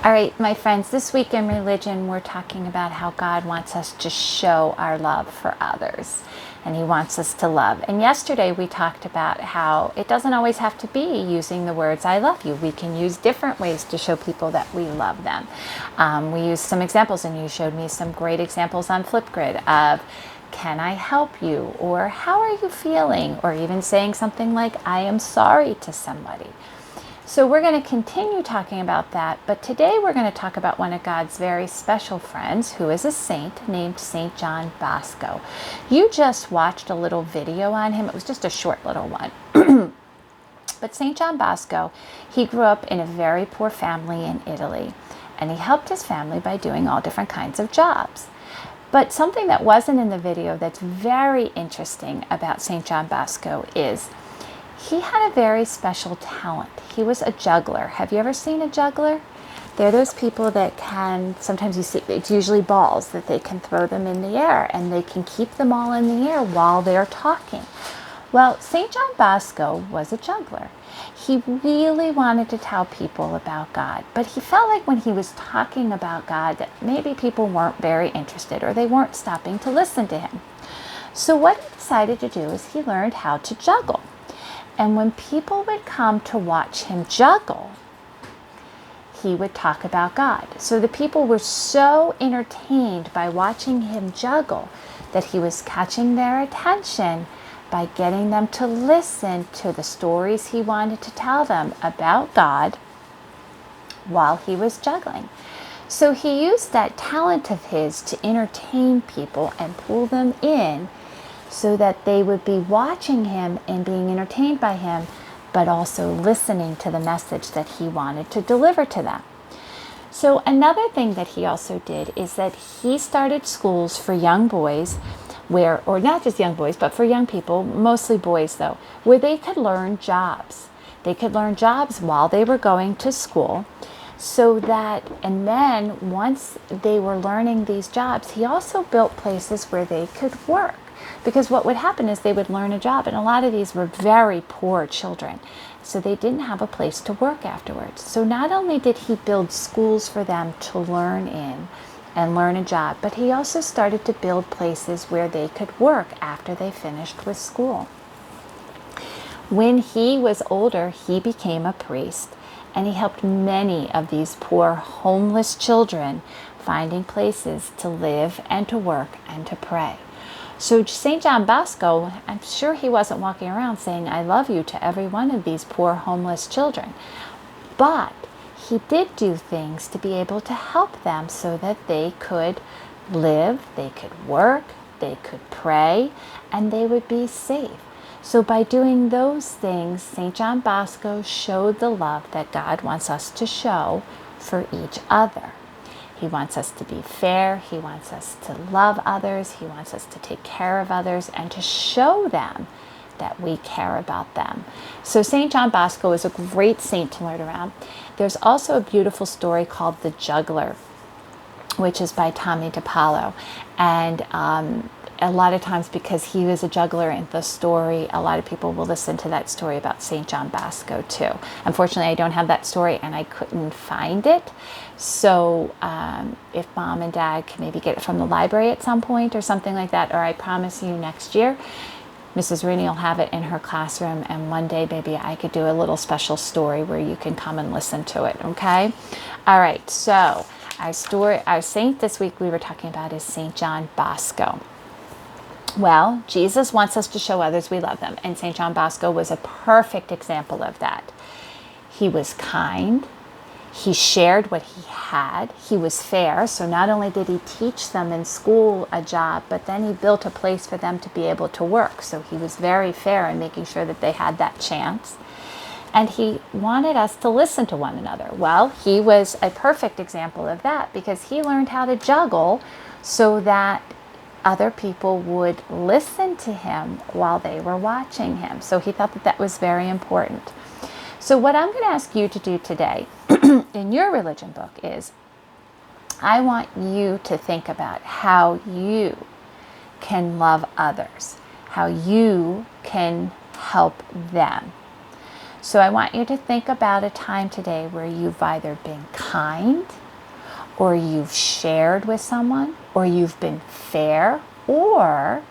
All right, my friends, this week in religion, we're talking about how God wants us to show our love for others, and He wants us to love. And yesterday we talked about how it doesn't always have to be using the words, I love you. We can use different ways to show people that we love them. We used some examples, and you showed me some great examples on Flipgrid of, can I help you? Or how are you feeling? Or even saying something like, I am sorry to somebody. So we're going to continue talking about that, but today we're going to talk about one of God's very special friends, who is a saint named St. John Bosco. You just watched a little video on him. It was just a short little one. But St. John Bosco, he grew up in a very poor family in Italy, and he helped his family by doing all different kinds of jobs. But something that wasn't in the video that's very interesting about St. John Bosco is he had a very special talent. He was a juggler. Have you ever seen a juggler? They're those people that can, sometimes you see, it's usually balls, that they can throw them in the air, and they can keep them all in the air while they're talking. Well, St. John Bosco was a juggler. He really wanted to tell people about God, but he felt like when he was talking about God that maybe people weren't very interested, or they weren't stopping to listen to him. So what he decided to do is he learned how to juggle. And when people would come to watch him juggle, he would talk about God. So the people were so entertained by watching him juggle that he was catching their attention by getting them to listen to the stories he wanted to tell them about God while he was juggling. So he used that talent of his to entertain people and pull them in, so that they would be watching him and being entertained by him, but also listening to the message that he wanted to deliver to them. So another thing that he also did is that he started schools for young boys where, or not just young boys, but for young people, mostly boys though, where they could learn jobs. They could learn jobs while they were going to school. So that, and then once they were learning these jobs, he also built places where they could work. Because what would happen is they would learn a job, and a lot of these were very poor children, so they didn't have a place to work afterwards. So not only did he build schools for them to learn in and learn a job, but he also started to build places where they could work after they finished with school. When he was older, he became a priest, and he helped many of these poor homeless children finding places to live and to work and to pray. So St. John Bosco, I'm sure he wasn't walking around saying, I love you to every one of these poor homeless children. But he did do things to be able to help them so that they could live, they could work, they could pray, and they would be safe. So by doing those things, St. John Bosco showed the love that God wants us to show for each other. He wants us to be fair. He wants us to love others. He wants us to take care of others and to show them that we care about them. So St. John Bosco is a great saint to learn around. There's also a beautiful story called The Juggler, which is by Tommy DiPaolo. And a lot of times, because he was a juggler in the story, a lot of people will listen to that story about St. John Bosco too. Unfortunately, I don't have that story and I couldn't find it. So if Mom and Dad can maybe get it from the library at some point or something like that, or I promise you next year, Mrs. Rooney will have it in her classroom, and one day maybe I could do a little special story where you can come and listen to it, okay? All right, so our saint this week we were talking about is St. John Bosco. Well, Jesus wants us to show others we love them, and St. John Bosco was a perfect example of that. He was kind. He shared what he had. He was fair. So not only did he teach them in school a job, but then he built a place for them to be able to work. So he was very fair in making sure that they had that chance. And he wanted us to listen to one another. Well, he was a perfect example of that, because he learned how to juggle so that other people would listen to him while they were watching him. So he thought that that was very important. So what I'm going to ask you to do today in your religion book is, I want you to think about how you can love others, how you can help them. So I want you to think about a time today where you've either been kind, or you've shared with someone, or you've been fair, or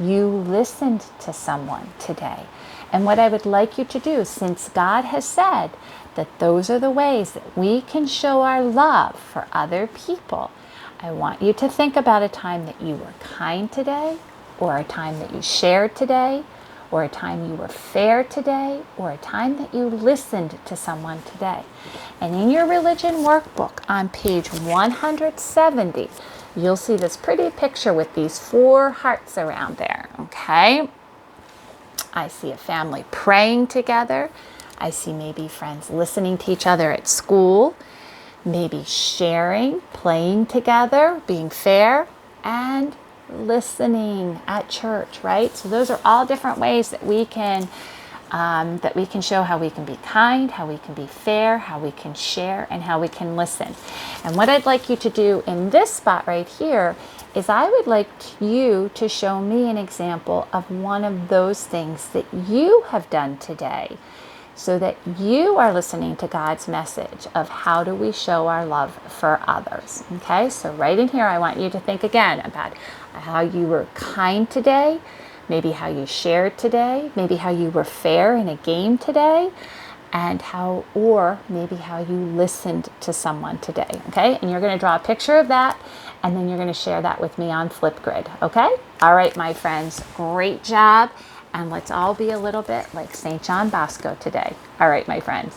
you listened to someone today. And what I would like you to do, since God has said that those are the ways that we can show our love for other people, I want you to think about a time that you were kind today, or a time that you shared today, or a time you were fair today, or a time that you listened to someone today. And in your religion workbook on page 170, you'll see this pretty picture with these 4 hearts around there, okay? I see a family praying together. I see maybe friends listening to each other at school, maybe sharing, playing together, being fair, and listening at church, right? So those are all different ways that we can show how we can be kind, how we can be fair, how we can share, and how we can listen. And what I'd like you to do in this spot right here is I would like you to show me an example of one of those things that you have done today, so that you are listening to God's message of how do we show our love for others. Okay, so right in here, I want you to think again about how you were kind today, maybe how you shared today, maybe how you were fair in a game today, and maybe how you listened to someone today. Okay, and you're going to draw a picture of that, and then you're going to share that with me on Flipgrid. Okay, all right, my friends, great job. And let's all be a little bit like St. John Bosco today. All right, my friends.